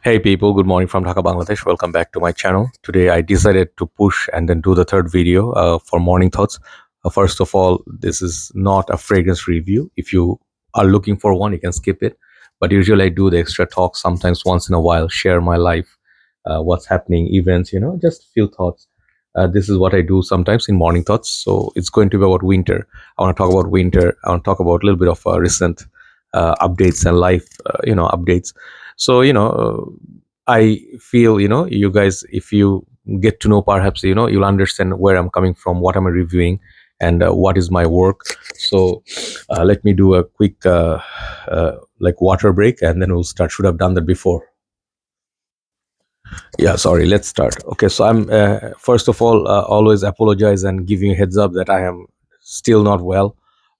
Hey people, good morning from Dhaka, Bangladesh. Welcome back to my channel. Today I decided to push and then do the third video for morning thoughts. First of all, this is not a fragrance review. If you are looking for one, you can skip it. But usually I do the extra talk sometimes once in a while, share my life, what's happening, events, just few thoughts. This is what I do sometimes in morning thoughts. So it's going to be about winter. I want to talk about winter. I want to talk about a little bit of recent updates and life, updates. So I feel you guys, if you get to know, perhaps you'll understand where I'm coming from, what am I reviewing, and what is my work. So let me do a quick like water break, and then we'll start. Should have done that before. Yeah, sorry, let's start. Okay, so I'm first of all always apologize and giving a heads up that I am still not well.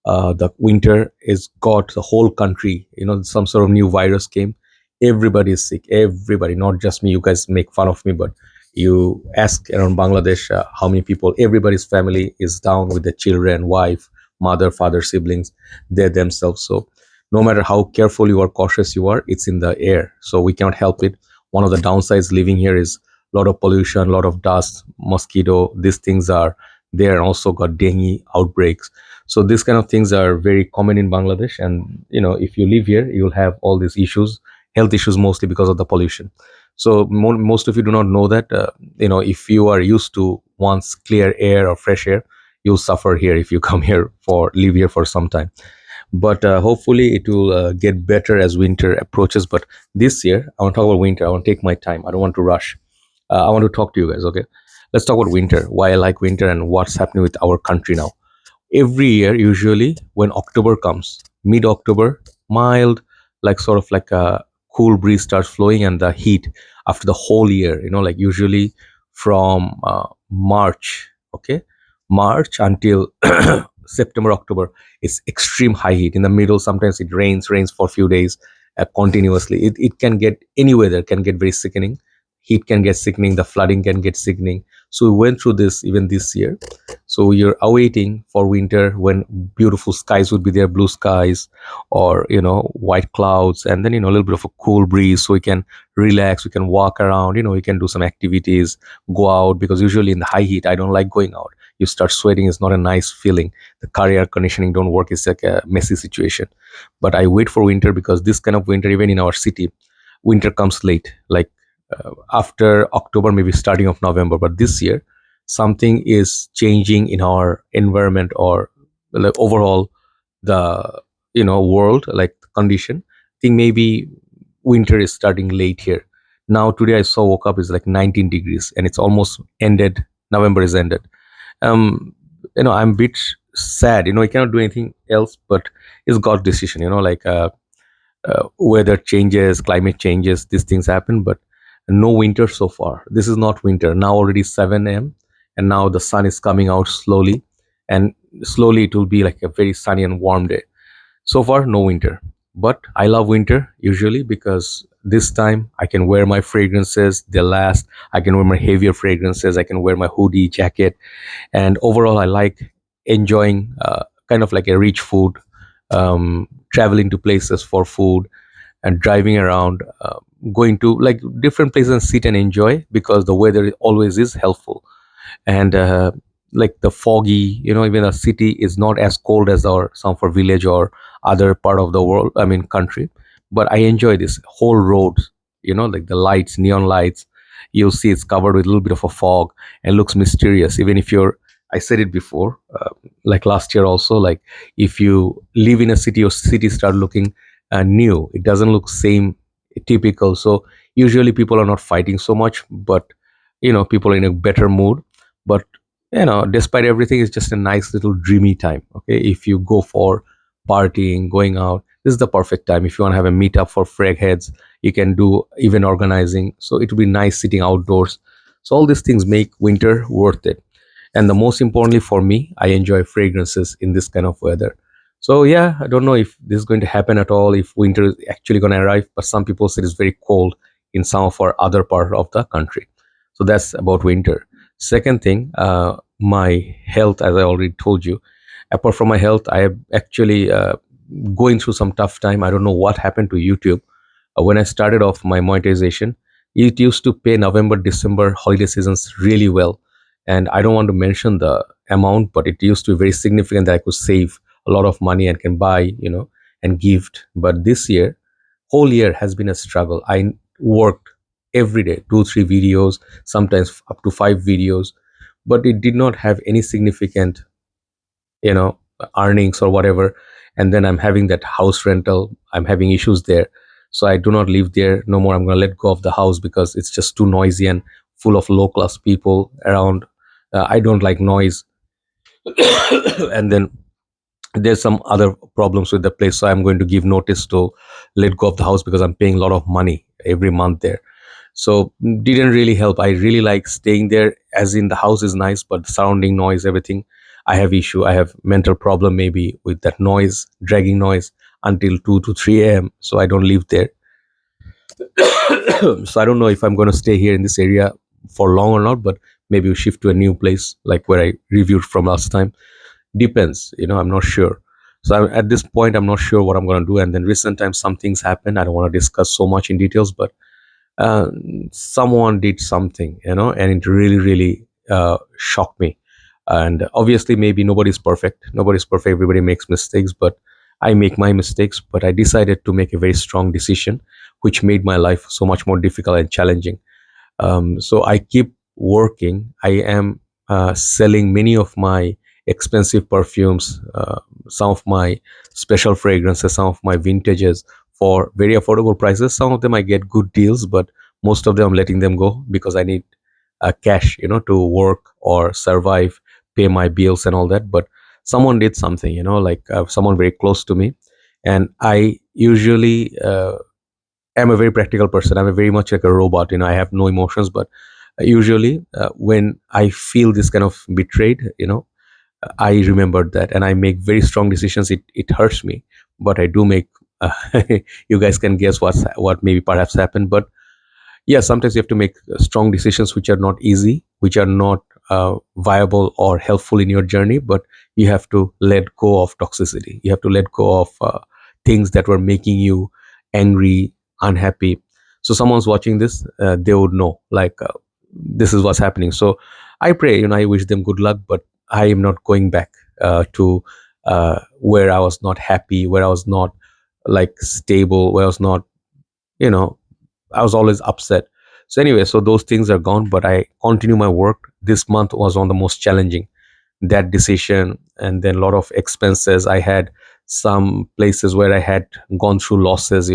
The winter is got the whole country, some sort of new virus came. Everybody is sick, everybody, not just me. You guys make fun of me, but you ask around Bangladesh how many people, everybody's family is down with the children, wife, mother, father, siblings, they themselves. So no matter how careful you are, cautious you are, it's in the air, so we cannot help it. One of the downsides living here is a lot of pollution, a lot of dust, mosquito. These things are there, and also got dengue outbreaks. So these kind of things are very common in Bangladesh. And if you live here, you'll have all these issues, health issues, mostly because of the pollution. So most of you do not know that. If you are used to once clear air or fresh air, you'll suffer here if you come here for live here for some time. But hopefully it will get better as winter approaches. But this year I want to talk about winter. I want to take my time. I don't want to rush. I want to talk to you guys. Okay, let's talk about winter, why I like winter, and what's happening with our country now. Every year, usually when October comes, mid October, mild, like sort of like a cool breeze starts flowing, and the heat after the whole year, like usually from March, okay, March until September, October, it's extreme high heat. In the middle, sometimes it rains for a few days continuously. It can get, any weather can get very sickening. Heat can get sickening, the flooding can get sickening. So we went through this even this year. So you're awaiting for winter when beautiful skies would be there, blue skies, or white clouds, and then a little bit of a cool breeze, so we can relax, we can walk around, we can do some activities, go out, because usually in the high heat I don't like going out. You start sweating, it's not a nice feeling. The car air conditioning don't work, it's like a messy situation. But I wait for winter, because this kind of winter, even in our city, winter comes late, like after October, maybe starting of November. But this year, something is changing in our environment, or like overall the world, like condition. I think maybe winter is starting late here. Now today I saw, woke up, is like 19 degrees, and it's almost ended. November is ended. I'm a bit sad. I cannot do anything else, but it's God's decision. Like weather changes, climate changes, these things happen, but no winter so far. This is not winter. Now already 7 a.m. and now the sun is coming out slowly, and slowly it will be like a very sunny and warm day. So far, no winter. But I love winter usually, because this time I can wear my fragrances, they last. I can wear my heavier fragrances, I can wear my hoodie, jacket, and overall I like enjoying kind of like a rich food, traveling to places for food, and driving around, going to like different places and sit and enjoy, because the weather always is helpful. And like the foggy, even a city is not as cold as our some for village or other part of the world, I mean country. But I enjoy this whole roads, like the lights, neon lights. You'll see it's covered with a little bit of a fog and looks mysterious. Even if you're, I said it before, like last year also, like if you live in a city, your city start looking new. It doesn't look same typical. So usually people are not fighting so much, but people are in a better mood. But despite everything, it's just a nice little dreamy time. Okay, if you go for partying, going out, this is the perfect time. If you want to have a meetup for frag heads, you can do event organizing, so it will be nice sitting outdoors. So all these things make winter worth it. And the most importantly for me, I enjoy fragrances in this kind of weather. So yeah, I don't know if this is going to happen at all, if winter is actually going to arrive, but some people say it's very cold in some of our other part of the country. So that's about winter. Second thing, my health, as I already told you. Apart from my health, I am actually going through some tough time. I don't know what happened to YouTube. When I started off my monetization, it used to pay November, December holiday seasons really well. And I don't want to mention the amount, but it used to be very significant that I could save a lot of money and can buy, and gift. But this year, whole year has been a struggle. I worked every day, two, three videos, sometimes up to five videos, but it did not have any significant, you know earnings or whatever. And then I'm having that house rental, I'm having issues there, so I do not live there no more. I'm going to let go of the house because it's just too noisy and full of low class people around. I don't like noise. And then there's some other problems with the place, so I'm going to give notice to let go of the house because I'm paying a lot of money every month there. So didn't really help. I really like staying there, as in the house is nice, but the surrounding noise, everything, I have issue. I have mental problem maybe with that noise, dragging noise until 2 to 3 a.m. So I don't live there. So I don't know if I'm going to stay here in this area for long or not, but maybe we shift to a new place like where I reviewed from last time. Depends, I'm not sure. So at this point, I'm not sure what I'm going to do. And then recent times some things happen, I don't want to discuss so much in details, but uh, someone did something, and it really, really shocked me. And obviously, maybe nobody's perfect. Nobody's perfect. Everybody makes mistakes, but I make my mistakes. But I decided to make a very strong decision, which made my life so much more difficult and challenging. So I keep working. I am selling many of my expensive perfumes, some of my special fragrances, some of my vintages for very affordable prices. Some of them I get good deals, but most of them I'm letting them go because I need cash, to work or survive, pay my bills and all that. But someone did something, like someone very close to me, and I usually am a very practical person. I'm a very much like a robot. I have no emotions, but usually when I feel this kind of betrayed, I remembered that, and I make very strong decisions. It hurts me, but I do make. You guys can guess what maybe perhaps happened, but yeah, sometimes you have to make strong decisions which are not easy, which are not viable or helpful in your journey, but you have to let go of toxicity. You have to let go of things that were making you angry, unhappy. So someone's watching this, they would know like this is what's happening. So I pray, I wish them good luck, but I am not going back to where I was not happy, where I was not like stable, where I was not, you know I was always upset. So anyway, so those things are gone, but I continue my work. This month was one of the most challenging. That decision, and then a lot of expenses. I had some places where I had gone through losses,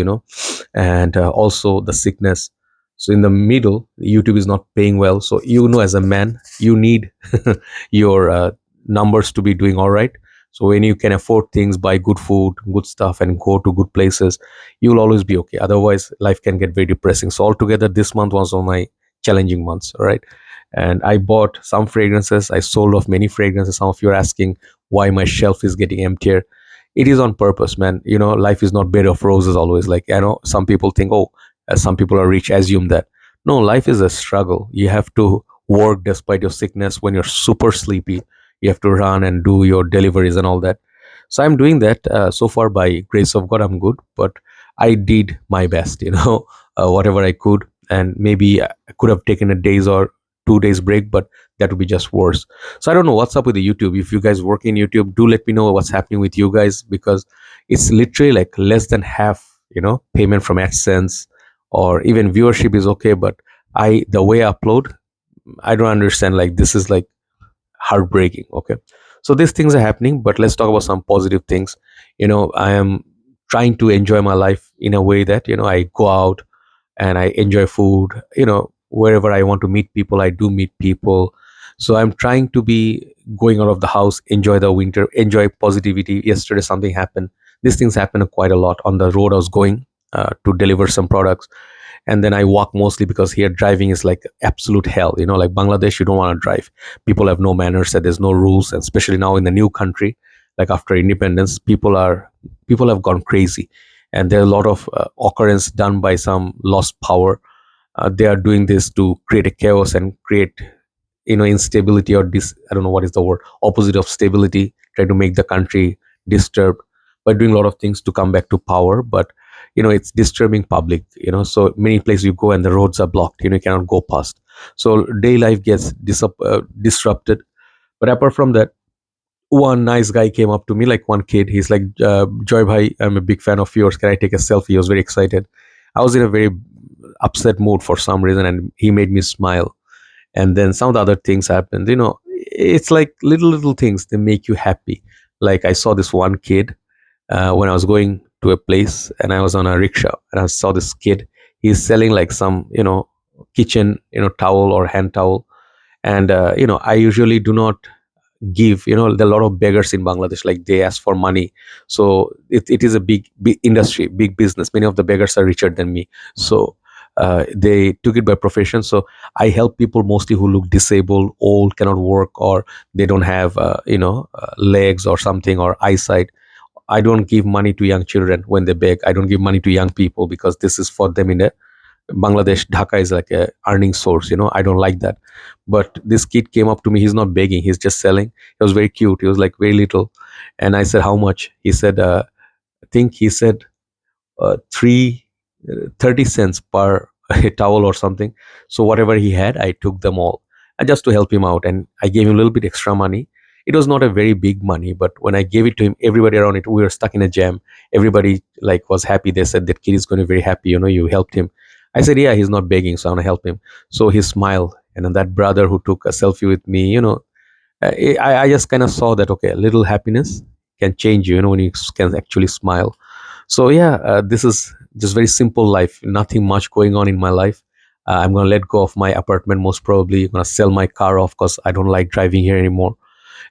and also the sickness. So in the middle, YouTube is not paying well. So as a man, you need your numbers to be doing all right. So when you can afford things, buy good food, good stuff, and go to good places, you will always be okay. Otherwise, life can get very depressing. So altogether, this month was one of my challenging months. All right. And I bought some fragrances. I sold off many fragrances. Some of you are asking why my shelf is getting emptier. It is on purpose, man. Life is not bed of roses always. Like, some people think, oh, as some people are rich, assume that. No, life is a struggle. You have to work despite your sickness. When you're super sleepy, you have to run and do your deliveries and all that. So I'm doing that. So far, by grace of God, I'm good. But I did my best, whatever I could. And maybe I could have taken a days or 2 days break, but that would be just worse. So I don't know what's up with the YouTube. If you guys work in YouTube, do let me know what's happening with you guys, because it's literally like less than half, payment from AdSense, or even viewership is okay. But the way I upload, I don't understand. Like, this is like heartbreaking. Okay. So these things are happening, but let's talk about some positive things. I am trying to enjoy my life in a way that, I go out and I enjoy food. Wherever I want to meet people, I do meet people. So I'm trying to be going out of the house, enjoy the winter, enjoy positivity. Yesterday, something happened. These things happen quite a lot on the road I was going to deliver some products. And then I walk mostly because here driving is like absolute hell. Like Bangladesh, you don't want to drive. People have no manners, and there's no rules, and especially now in the new country, like after independence, people have gone crazy, and there are a lot of occurrence done by some lost power. They are doing this to create a chaos and create, instability, or this, I don't know what is the word, opposite of stability, try to make the country disturbed by doing a lot of things to come back to power. But it's disturbing public, so many places you go and the roads are blocked, you cannot go past. So day life gets disrupted. But apart from that, one nice guy came up to me, like one kid. He's like, Joy bhai, I'm a big fan of yours, can I take a selfie? He was very excited. I was in a very upset mood for some reason, and he made me smile. And then some of the other things happened. It's like little things, they make you happy. Like I saw this one kid when I was going to a place, and I was on a rickshaw, and I saw this kid. He's selling like some, kitchen, towel or hand towel. And I usually do not give, there are a lot of beggars in Bangladesh, like they ask for money. So it is a big industry, big business. Many of the beggars are richer than me. So they took it by profession. So I help people mostly who look disabled, old, cannot work, or they don't have legs or something, or eyesight. I don't give money to young children when they beg. I don't give money to young people, because this is for them in a Bangladesh. Dhaka is like a earning source. I don't like that. But this kid came up to me. He's not begging. He's just selling. He was very cute. He was like very little. And I said, how much? He said, I think he said, three 30 cents per towel or something. So whatever he had, I took them all, and just to help him out. And I gave him a little bit extra money. It was not a very big money, but when I gave it to him, everybody around it, we were stuck in a jam. Everybody like was happy. They said that kid is going to be very happy. You helped him. I said, yeah, he's not begging, so I'm gonna help him. So he smiled, and then that brother who took a selfie with me, I just kind of saw that, okay, a little happiness can change you. When you can actually smile. So yeah, this is just very simple life. Nothing much going on in my life. I'm gonna let go of my apartment. Most probably, gonna sell my car off because I don't like driving here anymore,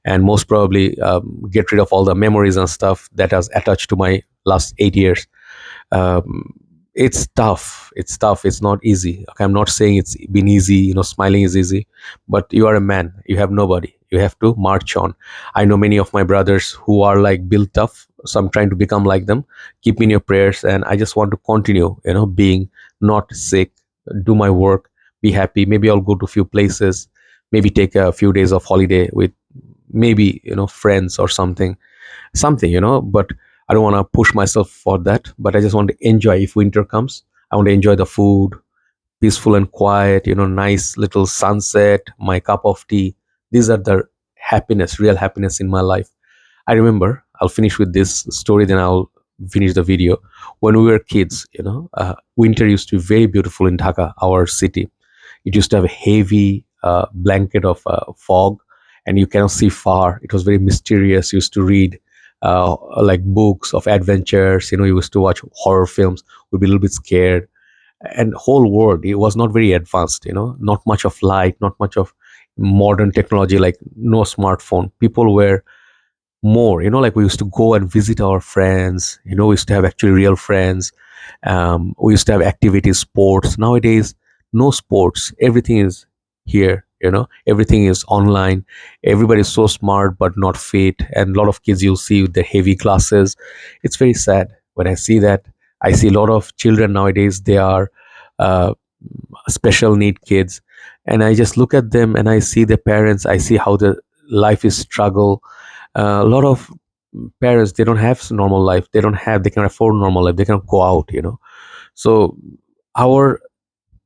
and most probably get rid of all the memories and stuff that has attached to my last 8 years. um, it's tough, it's not easy. Okay, I'm not saying it's been easy, smiling is easy, but you are a man, you have nobody, you have to march on. I know many of my brothers who are like built tough, so I'm trying to become like them. Keep me in your prayers, and I just want to continue, being not sick, do my work, be happy. Maybe I'll go to a few places, maybe take a few days of holiday with maybe friends or something. But I don't want to push myself for that. But I just want to enjoy. If winter comes, I want to enjoy the food, peaceful and quiet, nice little sunset, my cup of tea. These are the happiness, real happiness in my life. I remember, I'll finish with this story, then I'll finish the video. When we were kids, winter used to be very beautiful in Dhaka, our city. It used to have a heavy blanket of fog, and you cannot see far. It was very mysterious. You used to read like books of adventures. You used to watch horror films. We'd be a little bit scared. And whole world, it was not very advanced. Not much of light, not much of modern technology, like no smartphone. People were more, like we used to go and visit our friends. We used to have actually real friends. We used to have activities, sports. Nowadays, no sports, everything is here. Everything is online. Everybody is so smart but not fit, and a lot of kids you'll see with their heavy glasses. It's very sad when I see that. I see a lot of children nowadays, they are uh, special need kids, and I just look at them and I see their parents. I see how the life is struggle. A lot of parents, they don't have normal life. They can afford normal life. They can go out. So our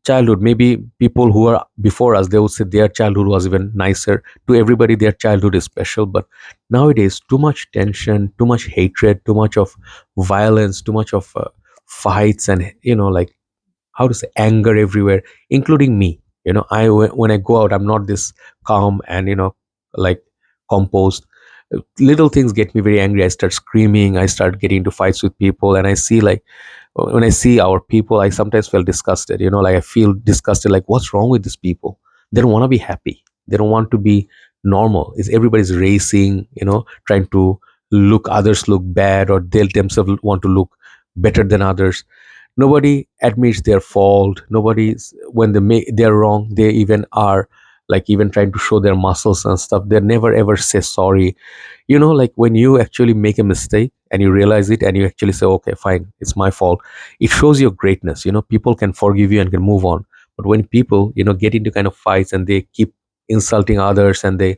childhood, maybe people who are before us, they would say their childhood was even nicer. To everybody, their childhood is special. But nowadays, too much tension, too much hatred, too much of violence, too much of fights, and like, how to say, anger everywhere, including me. When I go out, I'm not this calm and like composed. Little things get me very angry. I start screaming, I start getting into fights with people, and I see, like, when I see our people, I sometimes feel disgusted. Like, I feel disgusted, like, what's wrong with these people? They don't want to be happy, they don't want to be normal. Is everybody's racing, trying to look, others look bad, or they themselves want to look better than others. Nobody admits their fault. Nobody's, when they're wrong, they even are like even trying to show their muscles and stuff. They never ever say sorry. Like, when you actually make a mistake and you realize it, and you actually say, okay, fine, it's my fault, it shows your greatness. People can forgive you and can move on. But when people get into kind of fights, and they keep insulting others, and they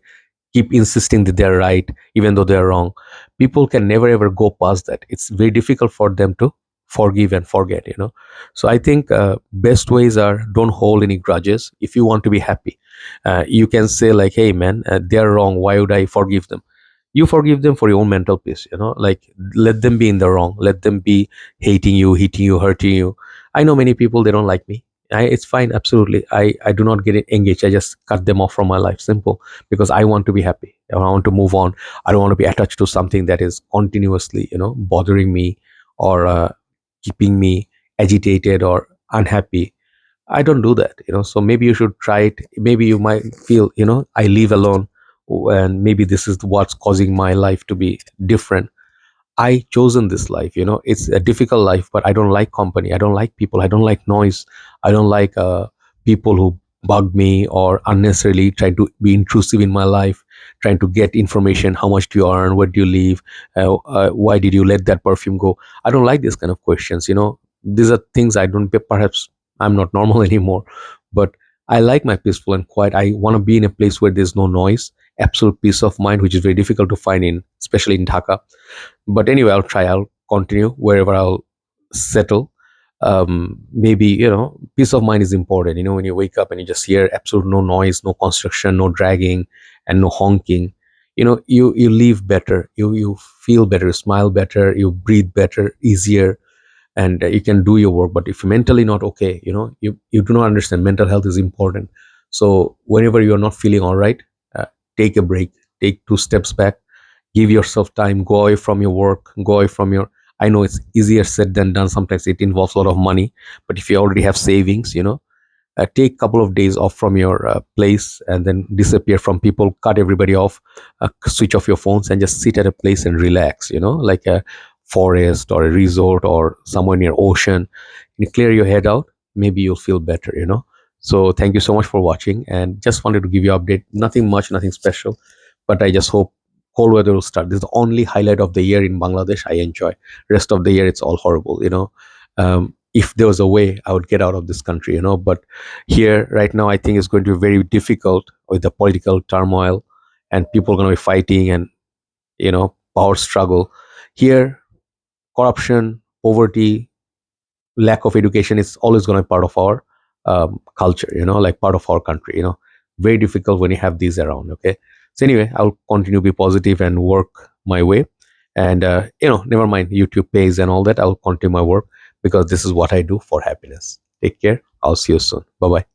keep insisting that they're right even though they're wrong, people can never ever go past that. It's very difficult for them to forgive and forget, so I think best ways are, don't hold any grudges. If you want to be happy, you can say like, hey man, they're wrong, why would I forgive them? You forgive them for your own mental peace, like, let them be in the wrong, let them be hating you, hitting you, hurting you. I know many people, they don't like me. It's fine, absolutely. I do not get engaged. I just cut them off from my life, simple. Because I want to be happy, I want to move on. I don't want to be attached to something that is continuously, bothering me, or keeping me agitated or unhappy. I don't do that, so maybe you should try it. Maybe you might feel, I live alone, and maybe this is what's causing my life to be different. I chosen this life. It's a difficult life, but I don't like company. I don't like people. I don't like noise. I don't like people who bug me or unnecessarily try to be intrusive in my life, trying to get information. How much do you earn? Where do you live? Why did you let that perfume go? I don't like this kind of questions. These are things I don't. Perhaps I'm not normal anymore, but I like my peaceful and quiet. I want to be in a place where there's no noise, absolute peace of mind, which is very difficult to find in, especially in Dhaka. But anyway, I'll continue wherever I'll settle. Maybe, peace of mind is important. When you wake up and you just hear absolute no noise, no construction, no dragging, and no honking, you live better, you feel better, you smile better, you breathe better, easier, and you can do your work. But if you're mentally not okay, you do not understand mental health is important. So whenever you're not feeling all right, uh, take a break, take 2 steps back, give yourself time, go away from your work, go away from your, I know it's easier said than done, sometimes it involves a lot of money, but if you already have savings, take a couple of days off from your place, and then disappear from people, cut everybody off, switch off your phones, and just sit at a place and relax, like a forest or a resort or somewhere near ocean. You clear your head out, maybe you'll feel better, so thank you so much for watching, and just wanted to give you update. Nothing much, nothing special, but I just hope cold weather will start. This is the only highlight of the year in Bangladesh I enjoy. Rest of the year it's all horrible, if there was a way, I would get out of this country, but here right now I think it's going to be very difficult with the political turmoil, and people are going to be fighting, and power struggle here. Corruption, poverty, lack of education is always going to be part of our culture, like part of our country, very difficult when you have these around. Okay, so anyway, I'll continue to be positive and work my way, and never mind YouTube pays and all that. I'll continue my work, because this is what I do for happiness. Take care, I'll see you soon. Bye bye.